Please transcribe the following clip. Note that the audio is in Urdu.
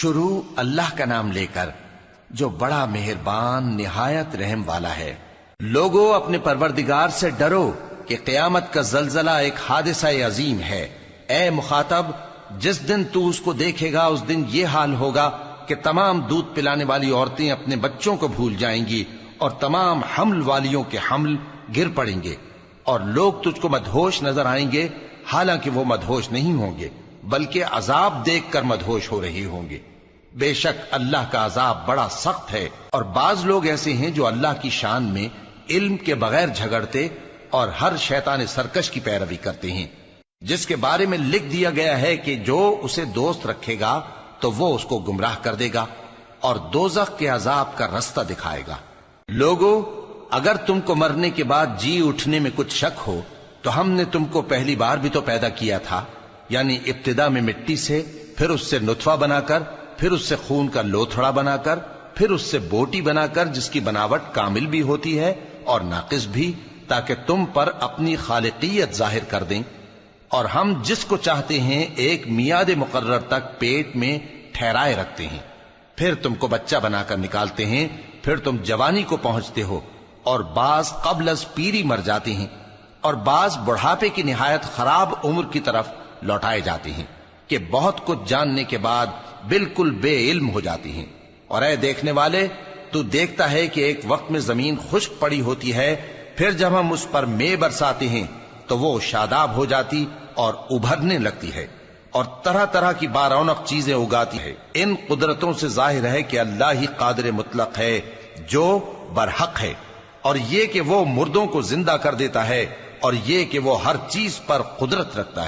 شروع اللہ کا نام لے کر جو بڑا مہربان نہایت رحم والا ہے۔ لوگو اپنے پروردگار سے ڈرو کہ قیامت کا زلزلہ ایک حادثہ عظیم ہے۔ اے مخاطب، جس دن تو اس کو دیکھے گا اس دن یہ حال ہوگا کہ تمام دودھ پلانے والی عورتیں اپنے بچوں کو بھول جائیں گی اور تمام حمل والیوں کے حمل گر پڑیں گے، اور لوگ تجھ کو مدہوش نظر آئیں گے، حالانکہ وہ مدہوش نہیں ہوں گے بلکہ عذاب دیکھ کر مدہوش ہو رہے ہوں گے۔ بے شک اللہ کا عذاب بڑا سخت ہے۔ اور بعض لوگ ایسے ہیں جو اللہ کی شان میں علم کے بغیر جھگڑتے اور ہر شیطان سرکش کی پیروی کرتے ہیں، جس کے بارے میں لکھ دیا گیا ہے کہ جو اسے دوست رکھے گا تو وہ اس کو گمراہ کر دے گا اور دوزخ کے عذاب کا رستہ دکھائے گا۔ لوگو، اگر تم کو مرنے کے بعد جی اٹھنے میں کچھ شک ہو تو ہم نے تم کو پہلی بار بھی تو پیدا کیا تھا، یعنی ابتدا میں مٹی سے، پھر اس سے نطفہ بنا کر، پھر اس سے خون کا لوتھڑا بنا کر، پھر اس سے بوٹی بنا کر جس کی بناوٹ کامل بھی ہوتی ہے اور ناقص بھی، تاکہ تم پر اپنی خالقیت ظاہر کر دیں۔ اور ہم جس کو چاہتے ہیں ایک میعاد مقرر تک پیٹ میں ٹھہرائے رکھتے ہیں، پھر تم کو بچہ بنا کر نکالتے ہیں، پھر تم جوانی کو پہنچتے ہو، اور بعض قبل از پیری مر جاتے ہیں، اور بعض بڑھاپے کی نہایت خراب عمر کی طرف لوٹائے جاتے ہیں کہ بہت کچھ جاننے کے بعد بالکل بے علم ہو جاتی ہیں۔ اور اے دیکھنے والے، تو دیکھتا ہے کہ ایک وقت میں زمین خشک پڑی ہوتی ہے، پھر جب ہم اس پر مے برساتے ہیں تو وہ شاداب ہو جاتی اور ابھرنے لگتی ہے اور طرح طرح کی بارونق چیزیں اگاتی ہے۔ ان قدرتوں سے ظاہر ہے کہ اللہ ہی قادر مطلق ہے جو برحق ہے، اور یہ کہ وہ مردوں کو زندہ کر دیتا ہے، اور یہ کہ وہ ہر چیز پر قدرت رکھتا ہے۔